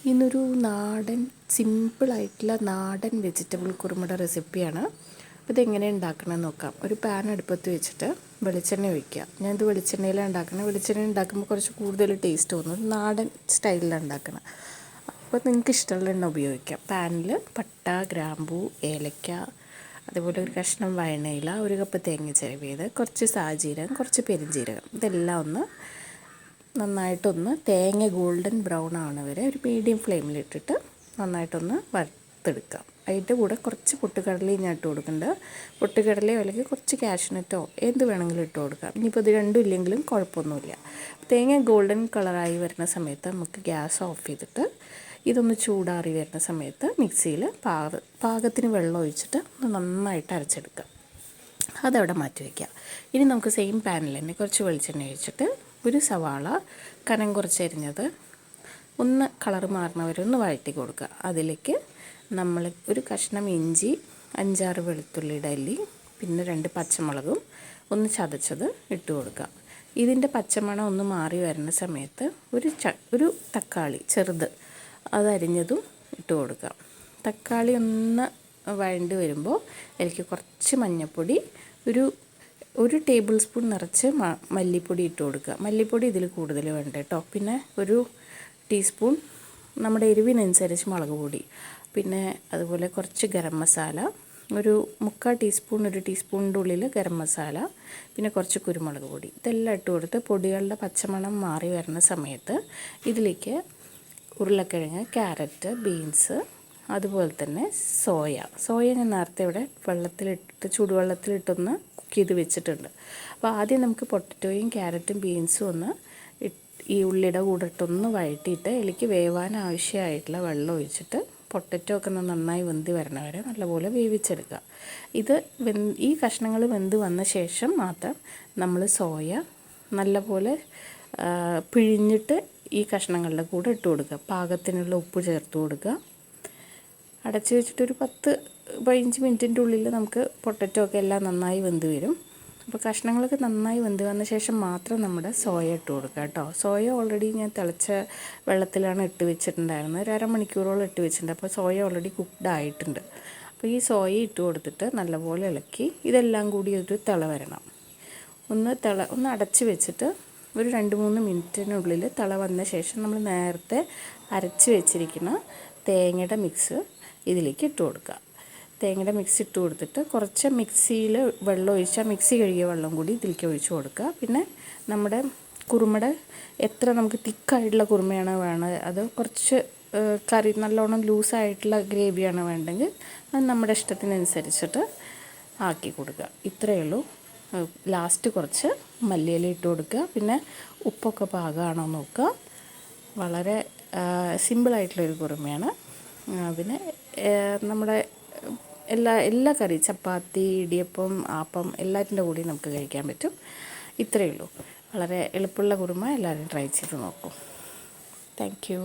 ഇന്നൊരു നാടൻ സിമ്പിളായിട്ടുള്ള നാടൻ വെജിറ്റബിൾ കുറുമയുടെ റെസിപ്പിയാണ്. അപ്പോൾ ഇതെങ്ങനെ ഉണ്ടാക്കണമെന്ന് നോക്കാം. ഒരു പാൻ അടുപ്പത്ത് വെച്ചിട്ട് വെളിച്ചെണ്ണ ഒഴിക്കുക. ഞാനിത് വെളിച്ചെണ്ണയിലാണ് ഉണ്ടാക്കുന്നത്. വെളിച്ചെണ്ണ ഉണ്ടാക്കുമ്പോൾ കുറച്ച് കൂടുതൽ ടേസ്റ്റ് തോന്നും. നാടൻ സ്റ്റൈലിലാണ് ഉണ്ടാക്കണം. അപ്പോൾ നിങ്ങൾക്ക് ഇഷ്ടമുള്ള എണ്ണ ഉപയോഗിക്കാം. പാനിൽ പട്ട, ഗ്രാമ്പൂ, ഏലക്ക, അതുപോലെ ഒരു കഷ്ണം വഴണയില, ഒരു കപ്പ് തേങ്ങ ചിരവിയത്, കുറച്ച് സാജീരകം, കുറച്ച് പെരുംജീരകം, ഇതെല്ലാം ഒന്ന് നന്നായിട്ടൊന്ന് തേങ്ങ ഗോൾഡൻ ബ്രൗൺ ആവണ വരെ ഒരു മീഡിയം ഫ്ലെയിമിലിട്ടിട്ട് നന്നായിട്ടൊന്ന് വറുത്തെടുക്കാം. അതിൻ്റെ കൂടെ കുറച്ച് പൊട്ടുകടലയും ഞാൻ ഇട്ട് കൊടുക്കുന്നുണ്ട്. പൊട്ടുകടലയോ അല്ലെങ്കിൽ കുറച്ച് കാഷ്നട്ടോ എന്ത് വേണമെങ്കിലും ഇട്ട് കൊടുക്കാം. ഇനിയിപ്പോൾ ഇത് രണ്ടും ഇല്ലെങ്കിലും കുഴപ്പമൊന്നുമില്ല. തേങ്ങ ഗോൾഡൻ കളറായി വരുന്ന സമയത്ത് നമുക്ക് ഗ്യാസ് ഓഫ് ചെയ്തിട്ട് ഇതൊന്ന് ചൂടാറി വരുന്ന സമയത്ത് മിക്സിയിൽ പാകത്തിന് വെള്ളം ഒഴിച്ചിട്ട് നന്നായിട്ട് അരച്ചെടുക്കാം. അതവിടെ മാറ്റി വയ്ക്കുക. ഇനി നമുക്ക് സെയിം പാനിൽ തന്നെ കുറച്ച് വെളിച്ചെണ്ണ ഒഴിച്ചിട്ട് ഒരു സവാള കനം കുറച്ചരിഞ്ഞത് ഒന്ന് കളർ മാറുന്നവരെ ഒന്ന് വഴറ്റി കൊടുക്കുക. അതിലേക്ക് നമ്മൾ ഒരു കഷ്ണം ഇഞ്ചി, 5-6 വെളുത്തുള്ളിയുടെ അല്ലി, പിന്നെ 2 പച്ചമുളകും ഒന്ന് ചതച്ചത് ഇട്ട് കൊടുക്കുക. ഇതിൻ്റെ പച്ചമണം ഒന്ന് മാറി വരുന്ന സമയത്ത് ഒരു തക്കാളി ചെറുത് അതരിഞ്ഞതും ഇട്ട് കൊടുക്കുക. തക്കാളി ഒന്ന് വഴണ്ടി വരുമ്പോൾ അതിലേക്ക് കുറച്ച് മഞ്ഞൾപ്പൊടി, ഒരു ടേബിൾ സ്പൂൺ നിറച്ച് മല്ലിപ്പൊടി ഇട്ട് കൊടുക്കുക. മല്ലിപ്പൊടി ഇതിൽ കൂടുതൽ വേണ്ട കേട്ടോ. പിന്നെ ഒരു ടീസ്പൂൺ നമ്മുടെ എരിവിനനുസരിച്ച് മുളക് പൊടി, പിന്നെ അതുപോലെ കുറച്ച് ഗരം മസാല, ഒരു 1/4 ടീസ്പൂൺ, ഒരു ടീസ്പൂണിൻ്റെ ഉള്ളിൽ ഗരം മസാല, പിന്നെ കുറച്ച് കുരുമുളക് പൊടി, ഇതെല്ലാം ഇട്ട് കൊടുത്ത് പൊടികളുടെ പച്ചമണം മാറി വരുന്ന സമയത്ത് ഇതിലേക്ക് ഉരുളക്കിഴങ്ങ്, ക്യാരറ്റ്, ബീൻസ്, അതുപോലെ തന്നെ സോയ ഞാൻ നേരത്തെ ഇവിടെ ചൂടുവെള്ളത്തിലിട്ടൊന്ന് കുക്ക് ചെയ്ത് വെച്ചിട്ടുണ്ട്. അപ്പോൾ ആദ്യം നമുക്ക് പൊട്ടറ്റോയും ക്യാരറ്റും ബീൻസും ഒന്ന് ഈ ഉള്ളിയുടെ കൂടെ ഇട്ടൊന്ന് വഴറ്റിയിട്ട് ഇതിലേക്ക് വേവാൻ ആവശ്യമായിട്ടുള്ള വെള്ളം ഒഴിച്ചിട്ട് പൊട്ടറ്റോ ഒക്കെ നന്നായി വെന്ത് വരണ വരെ നല്ലപോലെ വേവിച്ചെടുക്കുക. ഈ കഷ്ണങ്ങൾ വെന്ത് വന്ന ശേഷം മാത്രം നമ്മൾ സോയ നല്ലപോലെ പിഴിഞ്ഞിട്ട് ഈ കഷ്ണങ്ങളുടെ കൂടെ ഇട്ട് കൊടുക്കുക. പാകത്തിനുള്ള ഉപ്പ് ചേർത്ത് കൊടുക്കുക. അടച്ച് വെച്ചിട്ടൊരു 10-15 മിനിറ്റിൻ്റെ ഉള്ളിൽ നമുക്ക് പൊട്ടറ്റോ ഒക്കെ എല്ലാം നന്നായി വെന്ത് വരും. അപ്പോൾ കഷ്ണങ്ങളൊക്കെ നന്നായി വെന്ത് വന്ന ശേഷം മാത്രം നമ്മുടെ സോയ ഇട്ട് കൊടുക്കുക കേട്ടോ. സോയ ഓൾറെഡി ഞാൻ തിളച്ച വെള്ളത്തിലാണ് ഇട്ട് വെച്ചിട്ടുണ്ടായിരുന്നത്. ഒരു അരമണിക്കൂറോളം ഇട്ട് വെച്ചിട്ടുണ്ട്. അപ്പോൾ സോയ ഓൾറെഡി കുക്ക്ഡ് ആയിട്ടുണ്ട്. അപ്പോൾ ഈ സോയ ഇട്ട് കൊടുത്തിട്ട് നല്ലപോലെ ഇളക്കി ഇതെല്ലാം കൂടി ഒരു തിള വരണം. ഒന്ന് അടച്ച് വെച്ചിട്ട് ഒരു 2-3 മിനിറ്റിനുള്ളിൽ തിള വന്ന ശേഷം നമ്മൾ നേരത്തെ അരച്ച് വെച്ചിരിക്കുന്ന തേങ്ങയുടെ മിക്സ് ഇതിലേക്ക് ഇട്ട് കൊടുക്കുക. തേങ്ങയുടെ മിക്സ് ഇട്ട് കൊടുത്തിട്ട് കുറച്ച് മിക്സിയിൽ വെള്ളം ഒഴിച്ചാൽ മിക്സി കഴുകിയ വെള്ളം കൂടി ഇതിലേക്ക് ഒഴിച്ച് കൊടുക്കുക. പിന്നെ നമ്മുടെ കുറുമയുടെ എത്ര നമുക്ക് തിക്കായിട്ടുള്ള കുറുമയാണ് വേണത്, അത് കുറച്ച് കറി നല്ലോണം ലൂസായിട്ടുള്ള ഗ്രേവിയാണ് വേണ്ടെങ്കിൽ അത് നമ്മുടെ ഇഷ്ടത്തിനനുസരിച്ചിട്ട് ആക്കി കൊടുക്കുക. ഇത്രയേ ഉള്ളൂ. ലാസ്റ്റ് കുറച്ച് മല്ലിയില ഇട്ട് കൊടുക്കുക. പിന്നെ ഉപ്പൊക്കെ പാകമാണോ നോക്കുക. വളരെ സിമ്പിളായിട്ടുള്ളൊരു കുറുമയാണ്. പിന്നെ നമ്മുടെ എല്ലാ കറി, ചപ്പാത്തി, ഇടിയപ്പം, ആപ്പം എല്ലാറ്റിൻ്റെ കൂടി നമുക്ക് കഴിക്കാൻ പറ്റും. ഇത്രയേ ഉള്ളൂ. വളരെ എളുപ്പമുള്ള കുറുമ. എല്ലാവരും ട്രൈ ചെയ്ത് നോക്കൂ. Thank you.